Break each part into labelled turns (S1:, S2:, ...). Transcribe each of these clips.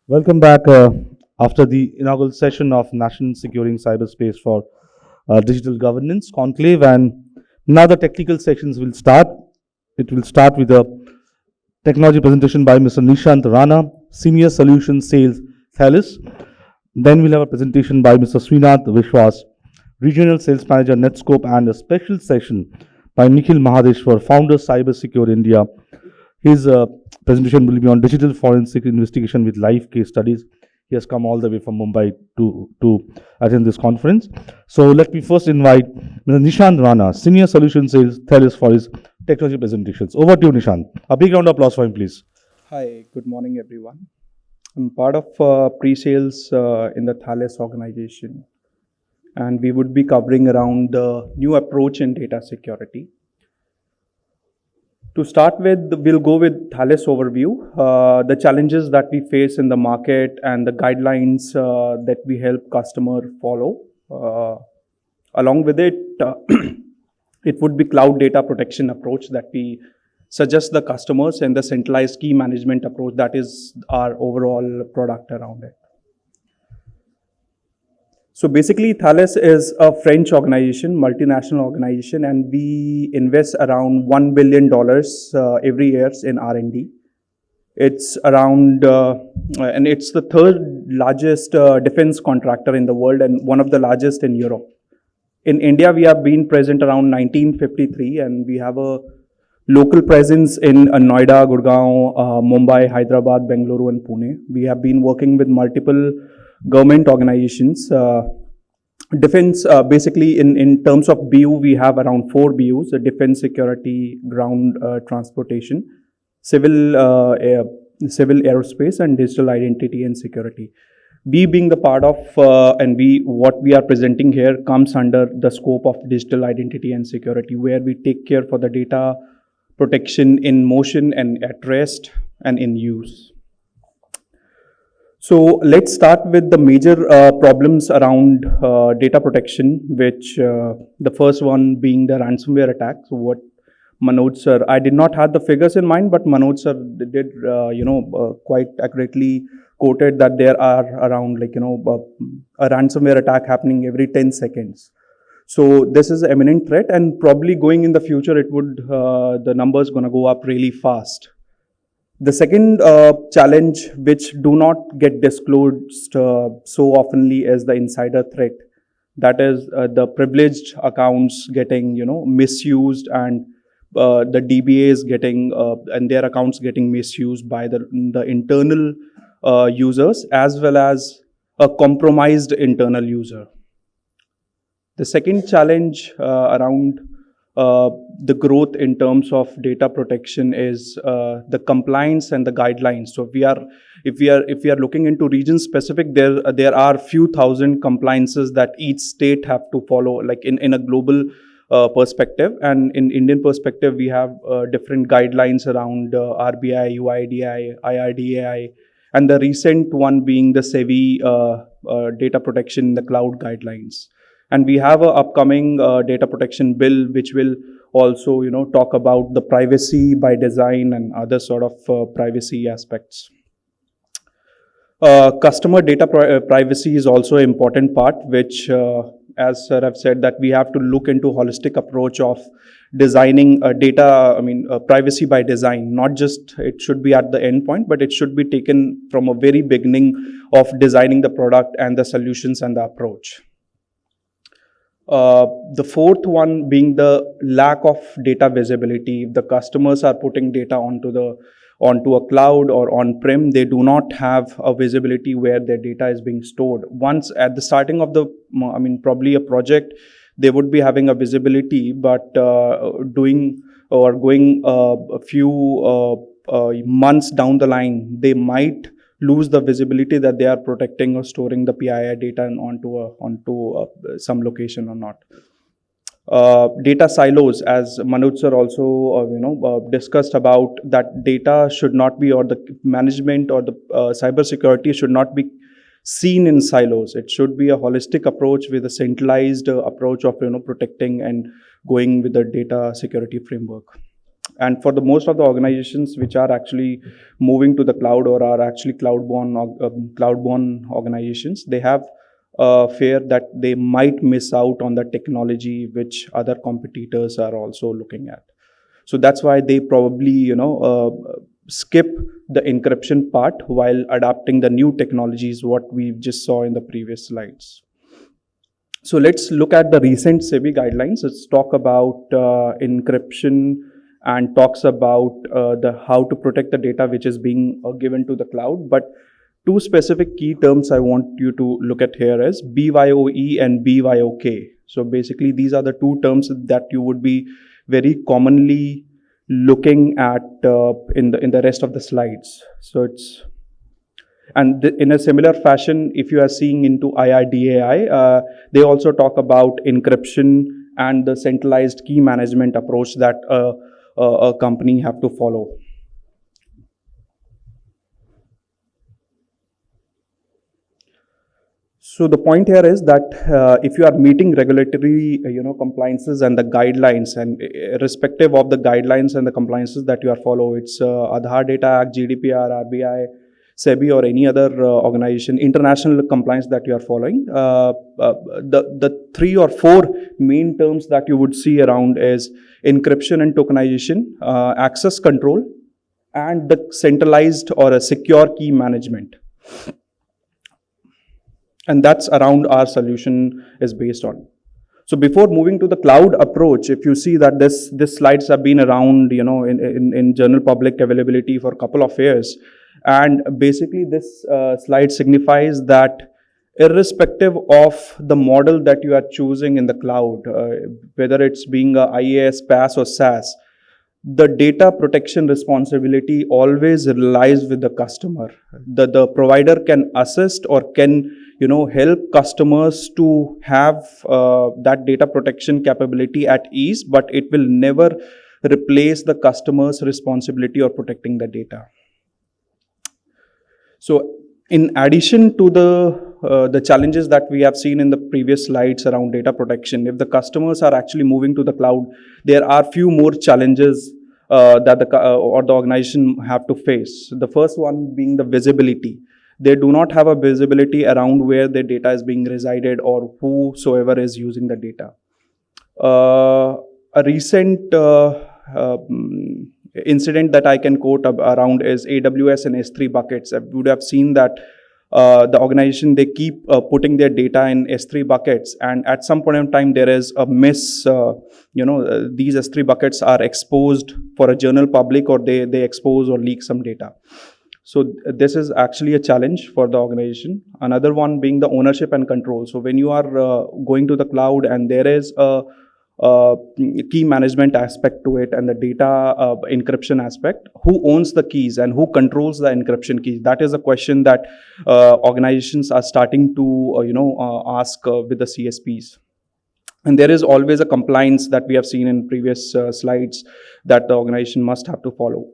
S1: Welcome back after the inaugural session of National Securing Cyberspace for Digital Governance Conclave, and now the technical sections will start. It will start with a technology presentation by Mr. Nishant Rana, Senior Solution Sales, Thales. Then we'll have a presentation by Mr. Srinath Vishwas, Regional Sales Manager, Netscope, and a special session by Nikhil Mahadeshwar, Founder, Cybersecure India. His presentation will be on digital forensic investigation with live case studies. He has come all the way from Mumbai to attend this conference. So let me first invite Mr. Nishant Rana, Senior Solution Sales, Thales, for his technology presentations. Over to you, Nishant. A big round of applause for him, please.
S2: Hi, good morning, everyone. I'm part of pre-sales in the Thales organization, and we would be covering around the new approach in data security. To start with, we'll go with Thales overview, the challenges that we face in the market and the guidelines that we help customer follow. Along with it, it would be cloud data protection approach that we suggest the customers and the centralized key management approach that is our overall product around it. So basically, Thales is a French organization, multinational organization, and we invest around $1 billion every year in R&D. It's around, and it's the third largest defense contractor in the world and one of the largest in Europe. In India, we have been present around 1953, and we have a local presence in Noida, Gurgaon, Mumbai, Hyderabad, Bengaluru, and Pune. We have been working with multiple government organizations. Defense, basically in terms of BU, we have around 4 BUs, defense, security, ground transportation, civil aerospace, and digital identity and security. We being the part of, what we are presenting here comes under the scope of digital identity and security, where we take care for the data protection in motion and at rest and in use. So let's start with the major problems around data protection, which the first one being the ransomware attack. So what Manoj sir, I did not have the figures in mind, but Manoj sir did, quite accurately quoted that there are around a ransomware attack happening every 10 seconds. So this is an imminent threat, and probably going in the future, it would the numbers going to go up really fast. The second challenge, which do not get disclosed so oftenly, is the insider threat. That is the privileged accounts getting, misused, and the DBAs getting and their accounts getting misused by the internal users as well as a compromised internal user. The second challenge around the growth in terms of data protection is the compliance and the guidelines. So if we are looking into region specific, there are few thousand compliances that each state have to follow, like in a global perspective, and in Indian perspective, we have different guidelines around RBI, UIDAI, IRDAI, and the recent one being the SEBI data protection in the cloud guidelines. And we have an upcoming data protection bill, which will also, talk about the privacy by design and other sort of privacy aspects. Customer data privacy is also an important part, which, as sir have said, that we have to look into holistic approach of designing data, privacy by design. Not just it should be at the end point, but it should be taken from a very beginning of designing the product and the solutions and the approach. The fourth one being the lack of data visibility. If the customers are putting data onto a cloud or on-prem, they do not have a visibility where their data is being stored. Once at the starting of the, probably a project, they would be having a visibility, but going a few months down the line, they might lose the visibility that they are protecting or storing the PII data onto some location or not. Data silos, as Manoj sir also discussed about, that data should not be, or the management or the cybersecurity should not be seen in silos. It should be a holistic approach with a centralized approach of protecting and going with the data security framework. And for the most of the organizations which are actually moving to the cloud or are actually cloud-born organizations, they have fear that they might miss out on the technology which other competitors are also looking at. So that's why they probably, skip the encryption part while adapting the new technologies, what we just saw in the previous slides. So let's look at the recent SEBI guidelines. Let's talk about encryption and talks about how to protect the data which is being given to the cloud. But two specific key terms I want you to look at here is BYOE and BYOK. So basically, these are the two terms that you would be very commonly looking at in the rest of the slides. So it's in a similar fashion, if you are seeing into IRDAI, they also talk about encryption and the centralized key management approach that a company have to follow. So the point here is that if you are meeting regulatory, compliances and the guidelines, and irrespective of the guidelines and the compliances that you are follow, it's Aadhaar Data Act, GDPR, RBI, SEBI, or any other organization, international compliance that you are following, the 3 or 4 main terms that you would see around is encryption and tokenization, access control, and the centralized or a secure key management. And that's around our solution is based on. So before moving to the cloud approach, if you see that this slides have been around, in general public availability for a couple of years. And basically this slide signifies that irrespective of the model that you are choosing in the cloud, whether it's being a IaaS, PaaS or SaaS, the data protection responsibility always lies with the customer. The provider can assist or can help customers to have that data protection capability at ease, but it will never replace the customer's responsibility of protecting the data. So in addition to the challenges that we have seen in the previous slides around data protection, if the customers are actually moving to the cloud, there are few more challenges that the organization have to face. The first one being the visibility. They do not have a visibility around where their data is being resided or whosoever is using the data. A recent incident that I can quote around is AWS and S3 buckets. I would have seen that the organization, they keep putting their data in S3 buckets, and at some point in time there is a miss. These S3 buckets are exposed for a general public, or they expose or leak some data. So this is actually a challenge for the organization. Another one being the ownership and control. So when you are going to the cloud and there is a key management aspect to it and the data encryption aspect, who owns the keys and who controls the encryption keys? That is a question that organizations are starting to ask with the CSPs. And there is always a compliance that we have seen in previous slides that the organization must have to follow.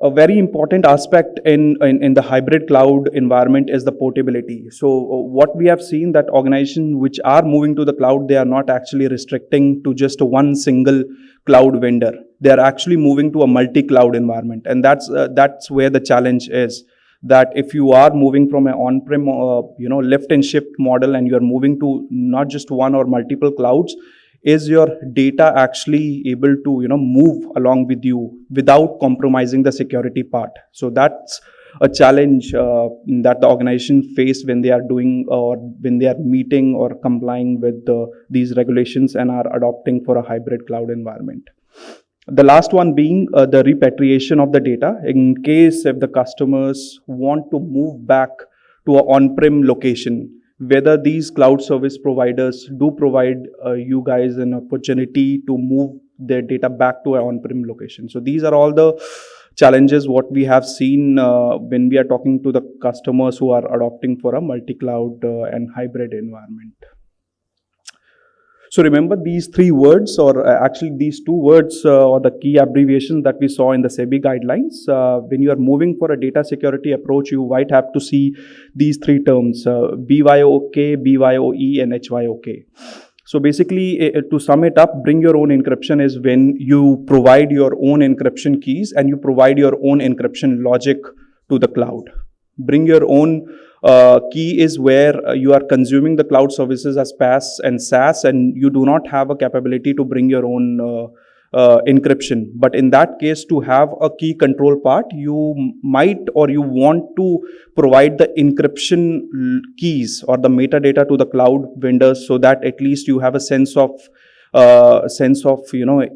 S2: A very important aspect in the hybrid cloud environment is the portability. So what we have seen that organizations which are moving to the cloud, they are not actually restricting to just one single cloud vendor. They are actually moving to a multi-cloud environment. And that's where the challenge is. That if you are moving from an on-prem, lift and shift model, and you are moving to not just one or multiple clouds, is your data actually able to move along with you without compromising the security part? So that's a challenge that the organization face when they are doing or when they are meeting or complying with these regulations and are adopting for a hybrid cloud environment. The last one being the repatriation of the data, in case if the customers want to move back to an on-prem location, whether these cloud service providers do provide you guys an opportunity to move their data back to an on-prem location. So these are all the challenges what we have seen when we are talking to the customers who are adopting for a multi-cloud and hybrid environment. So remember these 3 words, or actually these 2 words, or the key abbreviations that we saw in the SEBI guidelines. When you are moving for a data security approach, you might have to see these 3 terms, BYOK, BYOE, and HYOK. So basically, to sum it up, bring your own encryption is when you provide your own encryption keys and you provide your own encryption logic to the cloud. Bring your own key is where you are consuming the cloud services as PaaS and SaaS, and you do not have a capability to bring your own encryption. But in that case, to have a key control part, you might or you want to provide the encryption keys or the metadata to the cloud vendors, so that at least you have a sense of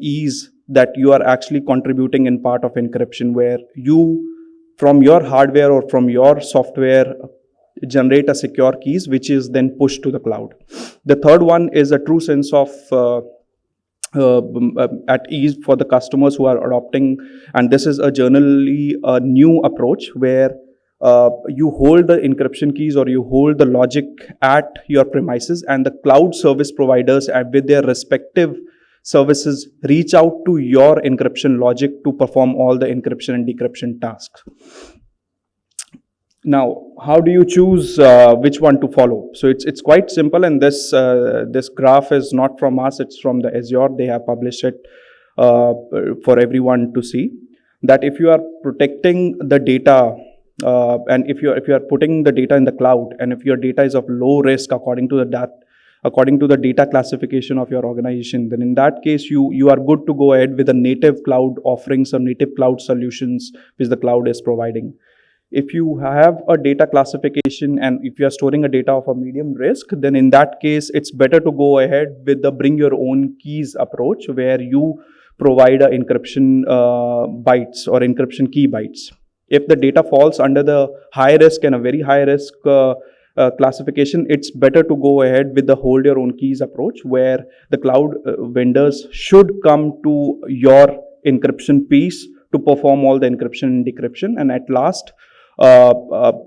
S2: ease that you are actually contributing in part of encryption, where you from your hardware or from your software generate a secure keys which is then pushed to the cloud. The third one is a true sense of at ease for the customers who are adopting, and this is a generally a new approach where you hold the encryption keys or you hold the logic at your premises, and the cloud service providers with their respective services reach out to your encryption logic to perform all the encryption and decryption tasks. Now, how do you choose which one to follow? So it's quite simple, and this graph is not from us; it's from the Azure. They have published it for everyone to see. That if you are protecting the data, and if you are putting the data in the cloud, and if your data is of low risk according to the data classification of your organization, then in that case you are good to go ahead with the native cloud offerings or native cloud solutions which the cloud is providing. If you have a data classification and if you are storing a data of a medium risk, then in that case, it's better to go ahead with the bring your own keys approach, where you provide a encryption bytes or encryption key bytes. If the data falls under the high risk and a very high risk classification, it's better to go ahead with the hold your own keys approach, where the cloud vendors should come to your encryption piece to perform all the encryption and decryption, and at last,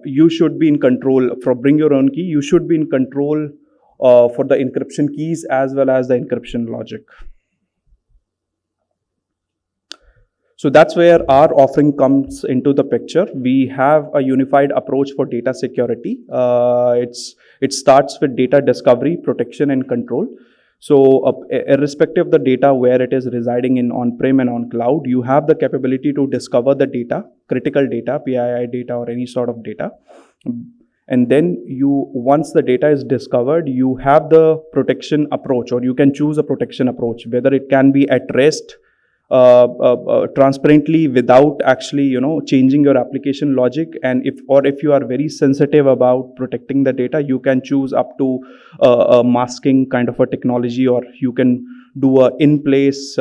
S2: you should be in control. For bring your own key, you should be in control for the encryption keys as well as the encryption logic. So that's where our offering comes into the picture. We have a unified approach for data security. It starts with data discovery, protection, and control. So irrespective of the data where it is residing in on-prem and on cloud, you have the capability to discover the data, critical data, PII data, or any sort of data. And then once the data is discovered, you have the protection approach, or you can choose a protection approach, whether it can be at rest, transparently without actually changing your application logic, and if you are very sensitive about protecting the data, you can choose up to a masking kind of a technology, or you can do a in-place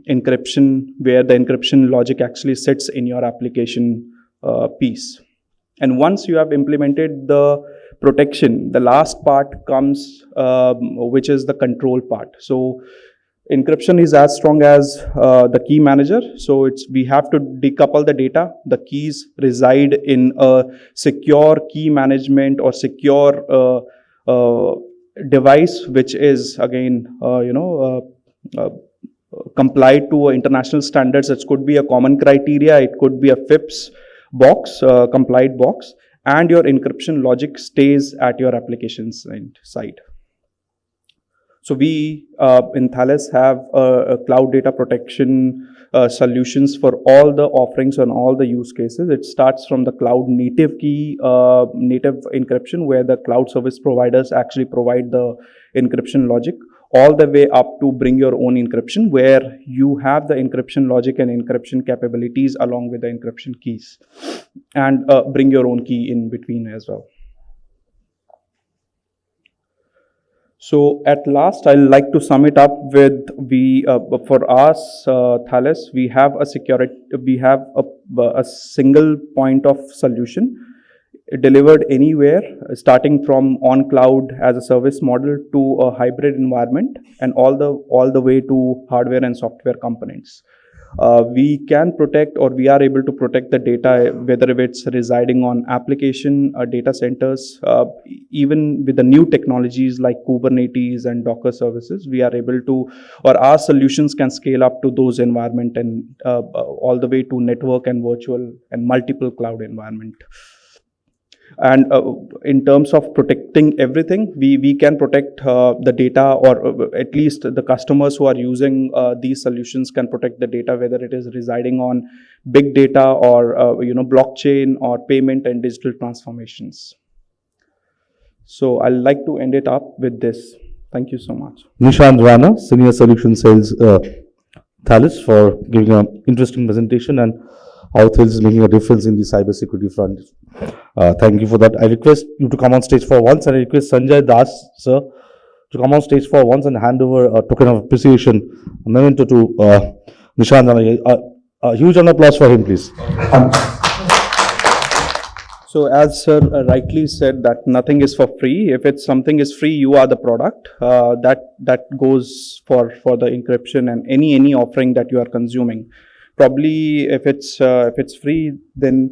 S2: encryption where the encryption logic actually sits in your application piece. And once you have implemented the protection, the last part comes which is the control part. So encryption is as strong as the key manager. So we have to decouple the data. The keys reside in a secure key management or secure device, which is again, complied to international standards. It could be a common criteria. It could be a FIPS box, complied box, and your encryption logic stays at your application side. So we in Thales have a cloud data protection solutions for all the offerings and all the use cases. It starts from the cloud native key, native encryption, where the cloud service providers actually provide the encryption logic, all the way up to bring your own encryption, where you have the encryption logic and encryption capabilities along with the encryption keys, and bring your own key in between as well. So at last, I'd like to sum it up with for us, Thales, we have a single point of solution delivered anywhere, starting from on cloud as a service model to a hybrid environment, and all the way to hardware and software components. We can protect, or we are able to protect the data, whether it's residing on application data centers, even with the new technologies like Kubernetes and Docker services, we are able to, or our solutions can scale up to those environment, and all the way to network and virtual and multiple cloud environment. And in terms of protecting everything, we can protect the data, or at least the customers who are using these solutions can protect the data, whether it is residing on big data or blockchain or payment and digital transformations. So I'd like to end it up with this. Thank you so much.
S1: Nishant Rana, Senior Solution Sales, Thales, for giving an interesting presentation and how Thales is making a difference in the cybersecurity front. Thank you for that. I request you to come on stage for once, and I request Sanjay Das, sir, to come on stage for once and hand over a token of appreciation, a memento to Nishant Rana. A huge round of applause for him, please.
S2: So as sir rightly said, that nothing is for free. If it's something is free, you are the product. That goes for the encryption and any offering that you are consuming. Probably if it's free, then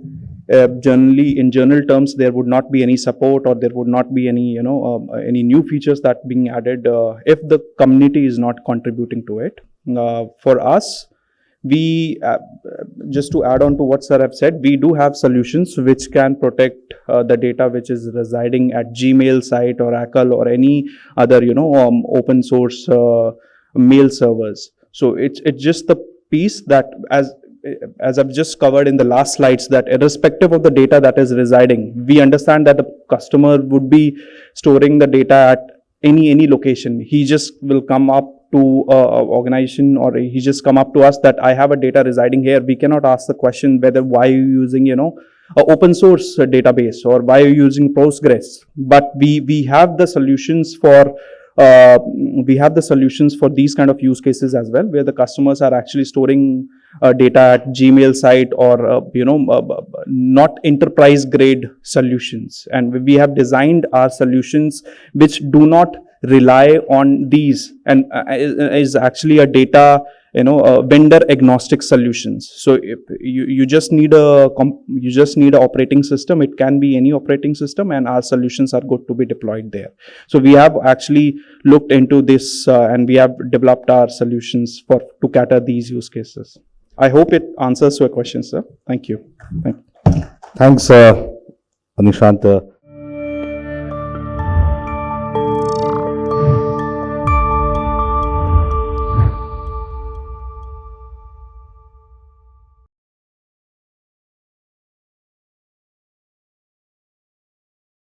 S2: generally in general terms there would not be any support, or there would not be any any new features that being added if the community is not contributing to it. For us, we just to add on to what sir have said, we do have solutions which can protect the data which is residing at Gmail site or ACL or any other open source mail servers. So it's just the piece that, as I've just covered in the last slides, that irrespective of the data that is residing, we understand that the customer would be storing the data at any location. He just will come up to organization, or he just come up to us that I have a data residing here. We cannot ask the question whether why are you using a open source database, or why are you using Postgres. But we have the solutions for these kind of use cases as well, where the customers are actually storing data at Gmail site, or not enterprise grade solutions. And we have designed our solutions which do not rely on these, and is actually a data vendor agnostic solutions. So if you just need a operating system. It can be any operating system, and our solutions are good to be deployed there. So we have actually looked into this and we have developed our solutions to cater these use cases. I hope it answers your question, sir. Thank you.
S1: Thanks, Nishant.